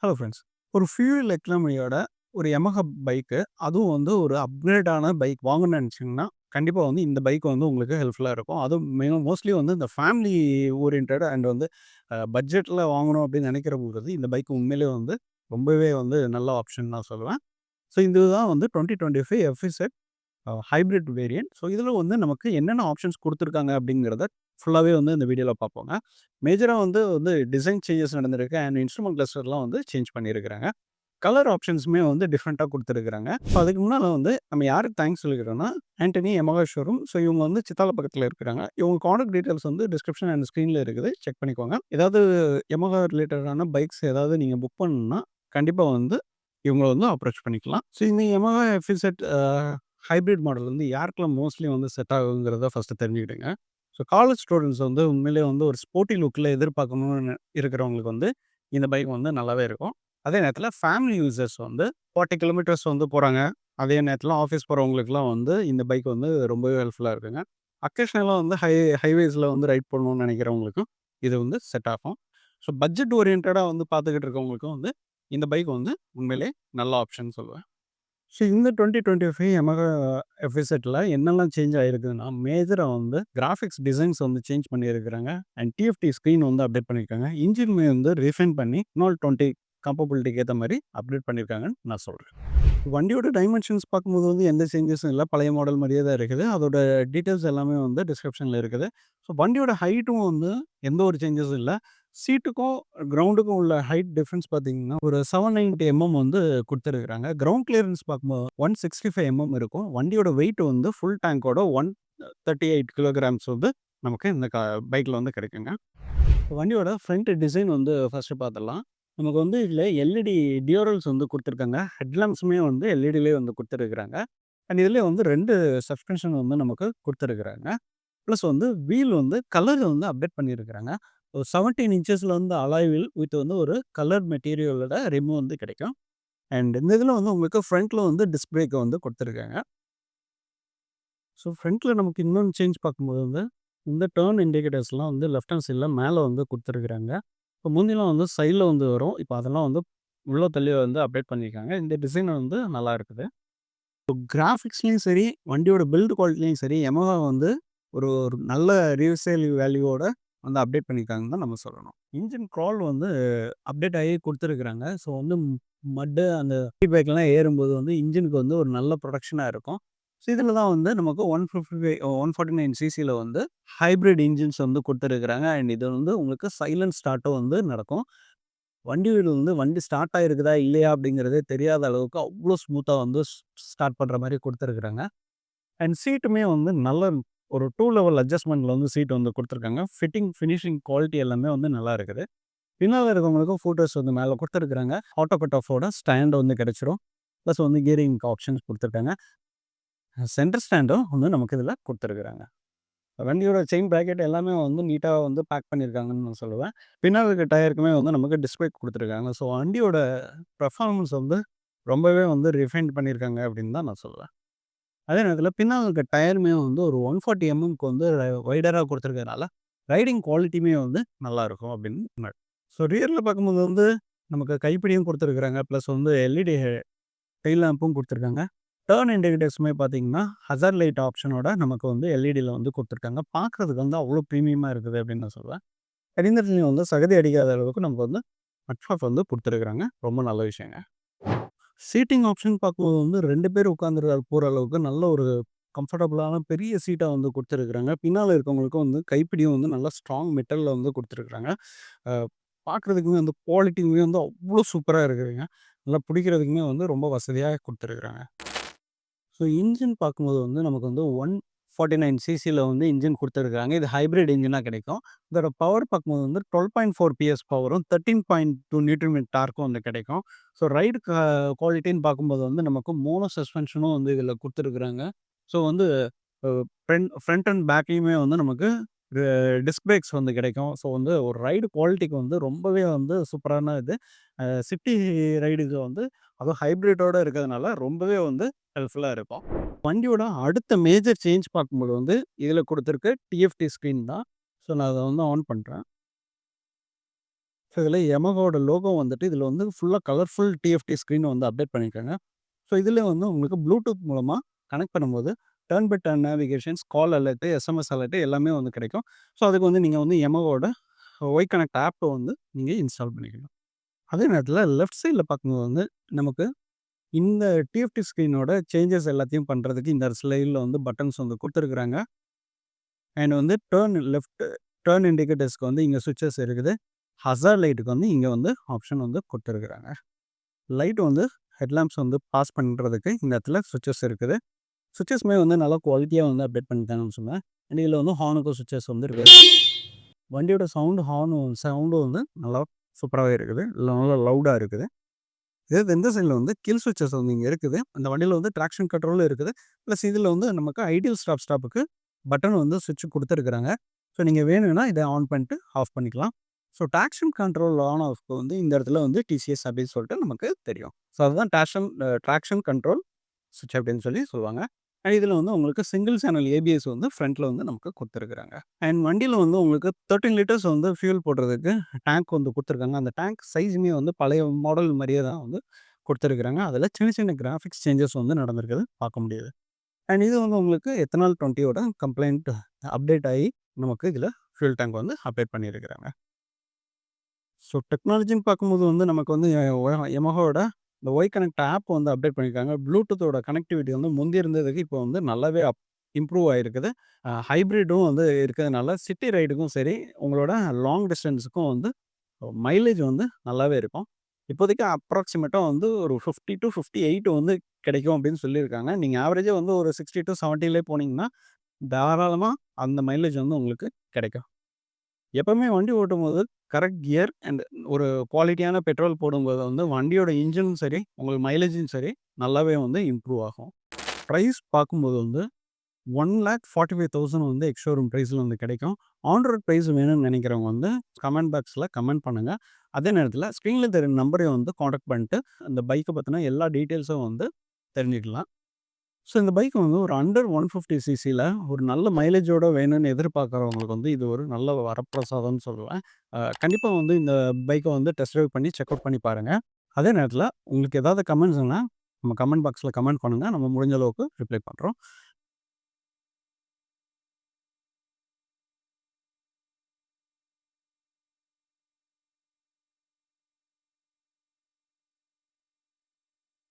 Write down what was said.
Hello friends. ஒரு fuel எக்கானமியோட ஒரு Yamaha bike, அதுவும் வந்து ஒரு அப்கிரேடான பைக் வாங்கணும்னு நெனச்சீங்கன்னா, கண்டிப்பா வந்து இந்த பைக் வந்து உங்களுக்கு ஹெல்ப்ஃபுல்லா இருக்கும். அதுவும் மோஸ்ட்லி வந்து இந்த ஃபேமிலி ஓரியன்டட் அண்ட் வந்து பட்ஜெட்ல வாங்கணும் அப்படின்னு நெனைக்கிறவங்களுக்கு இந்த பைக் உண்மையிலேயே வந்து ரொம்பவே வந்து நல்ல ஆப்ஷன் நான் சொல்லுவேன். ஸோ இதுதான் வந்து 2025 எஃப்இசெட் ஹைபிரிட் வேரியன்ட். ஸோ இதில வந்து நமக்கு என்னென்ன ஆப்ஷன்ஸ் குடுத்துருக்காங்க அப்படிங்கிறத ஃபுல்லாவே வந்து இந்த வீடியோல பார்ப்போங்க. மேஜரா வந்து டிசைன் சேஞ்சஸ் நடந்திருக்கு அண்ட் இன்ஸ்ட்ருமென்ட் கிளஸ்டர்லாம் வந்து சேஞ்ச் பண்ணியிருக்கிறாங்க. கலர் ஆப்ஷன்ஸுமே வந்து டிஃப்ரெண்ட்டா குடுத்துருக்காங்க. ஸோ அதுக்கு முன்னால வந்து நம்ம யாருக்கு தேங்க்ஸ் சொல்லிக்கிறோம்னா, ஆண்டனி யமஹா ஷோரூம். ஸோ இவங்க வந்து சித்தாலப்பக்கத்தில இருக்கிறாங்க. இவங்க கான்டாக்ட் டீட்டெயில்ஸ் வந்து டிஸ்கிரிப்ஷன் அண்ட் ஸ்க்ரீன்ல இருக்குது. செக் பண்ணிக்கோங்க. ஏதாவது யமஹா ரிலேட்டடான பைக்ஸ் ஏதாவது நீங்க புக் பண்ணணும்னா, கண்டிப்பா வந்து இவங்கள வந்து அப்ரோச் பண்ணிக்கலாம். ஸோ இந்த யமஹா எஃப்இசெட் ஹைபிரிட் மாடல் வந்து யாருக்கெல்லாம் மோஸ்ட்லி வந்து செட் ஆகுங்கிறத ஃபர்ஸ்ட்டு தெரிஞ்சுக்கிடுங்க. ஸோ காலேஜ் ஸ்டூடண்ட்ஸ் வந்து உண்மையிலேயே வந்து ஒரு ஸ்போர்ட்டி லுக்ல எதிர்பார்க்கணும்னு இருக்கிறவங்களுக்கு வந்து இந்த பைக் வந்து நல்லாவே இருக்கும். அதே நேரத்தில ஃபேமிலி யூசர்ஸ் வந்து 40 கிலோமீட்டர்ஸ் வந்து போறாங்க. அதே நேரத்தில ஆஃபீஸ் போறவங்களுக்குலாம் வந்து இந்த பைக் வந்து ரொம்பவே ஹெல்ப்ஃபுல்லா இருக்குங்க. அக்கேஷனலா வந்து ஹைவேஸ்ல வந்து ரைட் பண்ணணும்னு நெனைக்கிறவங்களுக்கும் இது வந்து செட் ஆகும். ஸோ பட்ஜெட் ஓரியன்டடா வந்து பார்த்துக்கிட்டு இருக்கவங்களுக்கும் வந்து இந்த பைக் வந்து உண்மையிலேயே நல்ல ஆப்ஷன் சொல்லுவேன். ஸோ இந்த 2025 Yamaha எஃப்இசெட்ல என்னெல்லாம் சேஞ்ச் ஆயிருக்குதுன்னா, மேஜரா வந்து கிராஃபிக்ஸ் டிசைன்ஸ் வந்து சேஞ்ச் பண்ணியிருக்கிறாங்க. அண்ட் டிஎஃப்டி ஸ்க்ரீன் வந்து அப்டேட் பண்ணியிருக்காங்க. இன்ஜினுமே வந்து ரிஃபைன் பண்ணி இன்னொரு 20 கம்பபிலிட்டிக்கு ஏத்த மாரி அப்டேட் பண்ணியிருக்காங்கன்னு நான் சொல்றேன். வண்டியோட டைமென்ஷன்ஸ் பார்க்கும்போது வந்து எந்த சேஞ்சஸும் இல்ல. பழைய மாடல் மாரியே தான் இருக்குது. அதோட டீட்டெயில்ஸ் எல்லாமே வந்து டிஸ்கிரிப்ஷன்ல இருக்குது. ஸோ வண்டியோட ஹைட்டும் வந்து எந்த ஒரு சேஞ்சஸும் இல்ல. சீட்டுக்கும், கிரவுண்டுக்கும் உள்ள ஹைட் டிஃபரன்ஸ் பார்த்தீங்கன்னா, ஒரு 790 வந்து குடுத்துருக்காங்க. கிரவுண்ட் கிளியரன்ஸ் பார்க்கும்போது 165 இருக்கும். வண்டியோட வெயிட் வந்து ஃபுல் டேங்கோட 138 கிலோகிராம்ஸ் வந்து நமக்கு இந்த பைக்ல வந்து கிடைக்குங்க. வண்டியோட ஃப்ரண்ட் டிசைன் வந்து ஃபர்ஸ்ட்டு பார்த்துடலாம். நமக்கு வந்து இதில எல்இடி டியூரல்ஸ் வந்து குடுத்துருக்காங்க. ஹெட்லாம்ப்ஸுமே வந்து எல்இடிலேயே வந்து குடுத்துருக்காங்க. அண்ட் இதிலயே வந்து 2 சஸ்பென்ஷன் வந்து நமக்கு குடுத்துருக்காங்க. ப்ளஸ் வந்து வீல் வந்து கலர் வந்து அப்டேட் பண்ணியிருக்கிறாங்க. ஒரு 17 இன்ச்சஸ்ல வந்து அலாய் வீல் வித் வந்து ஒரு கலர் மெட்டீரியலோட ரிம் வந்து கிடைக்கும். அண்ட் இந்த இதில வந்து உங்களுக்கு ஃப்ரண்ட்ல வந்து டிஸ்க் பிரேக் வந்து குடுத்துருக்காங்க. ஸோ ஃப்ரண்ட்ல நமக்கு இன்னொன்னு சேஞ்ச் பார்க்கும்போது வந்து, இந்த டர்ன் இண்டிகேட்டர்ஸ்லாம் வந்து லெஃப்ட் ஹேண்ட் சைட்ல மேல வந்து குடுத்துருக்காங்க. இப்போ முந்திலாம் வந்து சைட்ல வந்து வரும். இப்போ அதெல்லாம் வந்து உள்ள தள்ளி வந்து அப்டேட் பண்ணியிருக்காங்க. இந்த டிசைன் வந்து நல்லா இருக்குது. கிராஃபிக்ஸ்லயும் சரி, வண்டியோட பில்ட் குவாலிட்டிலயும் சரி, Yamaha வந்து ஒரு ஒரு நல்ல ரீசேல் வேல்யூவோட வந்து அப்டேட் பண்ணியிருக்காங்கன்னு தான் நம்ம சொல்லணும். இன்ஜின் க்ரால் வந்து அப்டேட் ஆகி குடுத்துருக்காங்க. ஸோ வந்து மட்டு அந்த ஃபீட்பேக்லாம் ஏறும்போது வந்து இன்ஜினுக்கு வந்து ஒரு நல்ல ப்ரொடக்ஷனா இருக்கும். ஸோ இதில தான் வந்து நமக்கு 155 149 சிசில வந்து ஹைபிரிட் இன்ஜின்ஸ் வந்து குடுத்துருக்காங்க. அண்ட் இது வந்து உங்களுக்கு சைலன்ட் ஸ்டார்ட்டும் வந்து நடக்கும். வண்டி ஸ்டார்ட் ஆயிருக்குதா? இல்லையா? அப்படிங்கிறதே தெரியாத அளவுக்கு அவ்ளோ ஸ்மூத்தா வந்து ஸ்டார்ட் பண்ற மாரி குடுத்துருக்காங்க. அண்ட் சீட்டுமே வந்து நல்ல ஒரு 2 லெவல் அட்ஜஸ்ட்மென்ட்ல வந்து சீட் வந்து குடுத்துருக்காங்க. ஃபினிஷிங் குவாலிட்டி எல்லாமே வந்து நல்லா இருக்குது. பின்னால இருக்கவங்களுக்கும் ஃபூட்டர்ஸ் வந்து மேல குடுத்துருக்காங்க. ஆட்டோ கட் ஆஃபோட ஸ்டாண்ட் வந்து கிடைச்சிரும். ப்ளஸ் வந்து கியரிங் ஆப்ஷன்ஸ் குடுத்துருக்காங்க. சென்டர் ஸ்டாண்டும் வந்து நமக்கு இதில குடுத்துருக்காங்க. வண்டியோட செயின் பிராக்கெட் எல்லாமே வந்து நீட்டா வந்து பேக் பண்ணியிருக்காங்கன்னு நான் சொல்லுவேன். பின்னாடி இருக்க டயருக்குமே வந்து நமக்கு டிஸ்க் பிரேக் குடுத்துருக்காங்க. ஸோ வண்டியோட பெர்ஃபார்மன்ஸ் வந்து ரொம்பவே வந்து ரிஃபைன் பண்ணியிருக்காங்க அப்படின்னு தான் நான் சொல்லுவேன். அதே நேரத்தில பின்னால இருக்க டயருமே வந்து ஒரு 140 எம்எம்க்கு வந்து வைடரா குடுத்துருக்கிறதுனால, ரைடிங் குவாலிட்டியுமே வந்து நல்லாயிருக்கும் அப்படின்னு. ஸோ ரியர்ல பார்க்கும்போது வந்து நமக்கு கைப்பிடியும் குடுத்துருக்காங்க. ப்ளஸ் வந்து எல்இடி டெயில் லேம்பும் குடுத்துருக்காங்க. டர்ன் இண்டிகேட்டர்ஸுமே பார்த்தீங்கன்னா, ஹசார்ட் லைட் ஆப்ஷனோட நமக்கு வந்து எல்இடில வந்து குடுத்துருக்காங்க. பார்க்கறதுக்கு வந்து அவ்வளோ பிரீமியமா இருக்குது அப்படின்னு நான் சொல்லுவேன். எரிந்ததுலயும் வந்து சகதி அடிக்காத அளவுக்கு நமக்கு வந்து மட்ஃபாப் வந்து குடுத்துருக்காங்க. ரொம்ப நல்ல விஷயங்க. சீட்டிங் ஆப்ஷன் பார்க்கும்போது வந்து 2 பேர் உட்கார்ந்து போற அளவுக்கு நல்ல ஒரு கம்ஃபர்டபுளான பெரிய சீட்டா வந்து குடுத்துருக்காங்க. பின்னால இருக்கவங்களுக்கும் வந்து கைப்பிடியும் வந்து நல்லா ஸ்ட்ராங் மெட்டல்ல வந்து குடுத்துருக்காங்க. அ பார்க்கறதுக்குமே வந்து குவாலிட்டியுமே வந்து அவ்வளோ சூப்பரா இருக்குதுங்க. நல்லா பிடிக்கிறதுக்குமே வந்து ரொம்ப வசதியா குடுத்துருக்காங்க. ஸோ இன்ஜின் பார்க்கும்போது வந்து நமக்கு வந்து 149 சிசில வந்து இன்ஜின் குடுத்துருக்காங்க. இது ஹைபிரிட் இன்ஜினா கிடைக்கும். இதோட பவர் பார்க்கும்போது வந்து 12.4 பிஎஸ் பவரும், 13.2 நியூட்டன் மீட்டர் டார்க்கும் வந்து கிடைக்கும். ஸோ ரைடு குவாலிட்டின்னு பார்க்கும்போது வந்து நமக்கு மோனோ சஸ்பென்ஷனும் வந்து இதில குடுத்துருக்காங்க. ஸோ வந்து அ ஃப்ரண்ட் அண்ட் பேக்லயுமே வந்து நமக்கு ர டிஸ்க் பிரேக்ஸ் வந்து கிடைக்கும். ஸோ வந்து ஒரு ரைடு குவாலிட்டிக்கு வந்து ரொம்பவே வந்து சூப்பரான இது. சிட்டி ரைடுக்கு வந்து அதுவும் ஹைபிரிட்டோட இருக்கிறதுனால ரொம்பவே வந்து ஹெல்ப்ஃபுல்லா இருக்கும். வண்டியோட அடுத்த மேஜர் சேஞ்ச் பார்க்கும்போது வந்து இதில குடுத்திருக்க டிஎஃப்டி ஸ்க்ரீன் தான். ஸோ நான் அத வந்து ஆன் பண்றேன். ஸோ இதில Yamahaவோட லோகோ வந்துட்டு இதில வந்து ஃபுல்லா கலர்ஃபுல் டிஎஃப்டி ஸ்க்ரீன் வந்து அப்டேட் பண்ணியிருக்காங்க. ஸோ இதில வந்து உங்களுக்கு ப்ளூடூத் மூலமா கனெக்ட் பண்ணும்போது turn by turn navigations, call alert, SMS alert எல்லாமே வந்து கிடைக்கும். ஸோ அதுக்கு வந்து நீங்க வந்து Yamahaவோட ஒய் கனெக்ட் ஆப்ப வந்து நீங்க இன்ஸ்டால் பண்ணிக்கணும். அதே நேரத்தில லெஃப்ட் சைட்ல பார்க்கும்போது வந்து நமக்கு இந்த டிஎஃப்டி ஸ்க்ரீனோட சேஞ்சஸ் எல்லாத்தையும் பண்றதுக்கு இந்த ஸ்லைட்ல வந்து பட்டன்ஸ் வந்து குடுத்துருக்காங்க. அண்ட் வந்து டர்ன் இண்டிகேட்டர்ஸ்க்கு வந்து இங்க ஸ்விட்சஸ் இருக்குது. ஹசார்ட் லைட்டுக்கு வந்து இங்க வந்து ஆப்ஷன் வந்து குடுத்துருக்காங்க. லைட் வந்து ஹெட்லாம்ப்ஸ் வந்து பாஸ் பண்றதுக்கு இந்த இடத்துல ஸ்விட்சஸ் இருக்குது. ஸ்விட்சஸ்மே வந்து நல்லா குவாலிட்டியா வந்து அப்டேட் பண்ணியிருக்காங்கன்னு சொல்லுவேன். அண்ட் இதில வந்து ஹார்னுக்கும் ஸ்விட்சஸ் வந்து இருக்குது. வண்டியோட சவுண்டும் வந்து நல்லா சூப்பராவே இருக்குது. நல்லா லவுடா இருக்குது. இதே இந்த சைட்ல வந்து கில் ஸ்விட்சஸ் வந்து இங்க இருக்குது. அந்த வண்டியில வந்து ட்ராக்ஷன் கண்ட்ரோலும் இருக்குது. பிளஸ் இதில வந்து நமக்கு ஐடியல் ஸ்டாப்புக்கு பட்டன் வந்து ஸ்விட்ச் குடுத்துருக்காங்க. ஸோ நீங்க வேணும்னா இத ஆன் பண்ணிட்டு ஆஃப் பண்ணிக்கலாம். ஸோ ட்ராக்ஷன் கண்ட்ரோல் ஆன் ஆஃப்க்கு வந்து இந்த இடத்துல வந்து டிசிஎஸ் அப்படின்னு சொல்லிட்டு நமக்கு தெரியும். ஸோ அதுதான் ட்ராக்ஷன் கண்ட்ரோல் சுவிட்ச் அப்படின்னு சொல்லி சொல்லுவாங்க. அண்ட் இதில வந்து உங்களுக்கு சிங்கிள் சேனல் ஏபிஎஸ் வந்து ஃப்ரண்ட்ல வந்து நமக்கு குடுத்துருக்காங்க. அண்ட் வண்டியில வந்து உங்களுக்கு 13 லிட்டர்ஸ் வந்து ஃபியூல் போடுறதுக்கு டேங்க் வந்து குடுத்துருக்காங்க. அந்த டேங்க் சைஸுமே வந்து பழைய மாடல் மாரியே தான் வந்து குடுத்துருக்காங்க. அதில சின்ன சின்ன கிராஃபிக்ஸ் சேஞ்சஸ் வந்து நடந்திருக்குது பார்க்க முடியுது. அண்ட் இது வந்து உங்களுக்கு எத்தனால் 20யோட கம்ப்ளைண்ட் அப்டேட் ஆகி நமக்கு இதில ஃபியூல் டேங்க் வந்து அப்டேட் பண்ணியிருக்கிறாங்க. ஸோ டெக்னாலஜின்னு பார்க்கும்போது வந்து நமக்கு வந்து Yamahaவோட இந்த ஒய் கனெக்ட் ஆப் வந்து அப்டேட் பண்ணியிருக்காங்க. ப்ளூடூத்தோட கனெக்டிவிட்டி வந்து முந்தி இருந்ததுக்கு இப்போ வந்து நல்லாவே இம்ப்ரூவ் ஆயிருக்குது. ஹைப்ரிடும் வந்து இருக்கிறதுனால சிட்டி ரைடுக்கும் சரி, உங்களோட லாங் டிஸ்டன்ஸுக்கும் வந்து மைலேஜ் வந்து நல்லாவே இருக்கும். இப்போதைக்கு அப்ராக்ஸிமேட்டா வந்து ஒரு 50-58 வந்து கிடைக்கும் அப்படின்னு சொல்லியிருக்காங்க. நீங்க ஆவரேஜா வந்து ஒரு 60-70லே போனீங்கன்னா, தாராளமா அந்த மைலேஜ் வந்து உங்களுக்கு கிடைக்கும். எப்பவுமே வண்டி ஓட்டும்போது கரெக்ட் கியர் அண்ட் ஒரு குவாலிட்டியான பெட்ரோல் போடும்போது வந்து வண்டியோட இன்ஜினும் சரி, உங்களுக்கு மைலேஜும் சரி நல்லாவே வந்து இம்ப்ரூவ் ஆகும். பிரைஸ் பார்க்கும்போது வந்து 1,45,000 வந்து எக்ஸ் ஷோரூம் பிரைஸ்ல வந்து கிடைக்கும். ஆன் ரோட் பிரைஸ் வேணும்னு நினைக்கிறவங்க வந்து கமெண்ட் பாக்ஸ்ல கமெண்ட் பண்ணுங்க. அதே நேரத்தில ஸ்க்ரீன்ல தெரியும் நம்பரையும் வந்து கான்டாக்ட் பண்ணிட்டு, அந்த பைக்க பத்தின எல்லா டீட்டெயில்ஸும் வந்து தெரிஞ்சுக்கலாம். ஸோ இந்த பைக் வந்து ஒரு அண்டர் 150 சிசில ஒரு நல்ல மைலேஜோட வேணும்னு எதிர்பார்க்குறவங்களுக்கு வந்து இது ஒரு நல்ல வரப்பிரசாதம்னு சொல்லுவேன். கண்டிப்பா வந்து இந்த பைக்க வந்து டெஸ்ட் டிரைவ் பண்ணி செக் அவுட் பண்ணி பாருங்க. அதே நேரத்தில உங்களுக்கு ஏதாவது கமெண்ட்ஸ்னா நம்ம கமெண்ட் பாக்ஸ்ல கமெண்ட் பண்ணுங்க. நம்ம முடிஞ்ச அளவுக்கு ரிப்ளை பண்றோம்.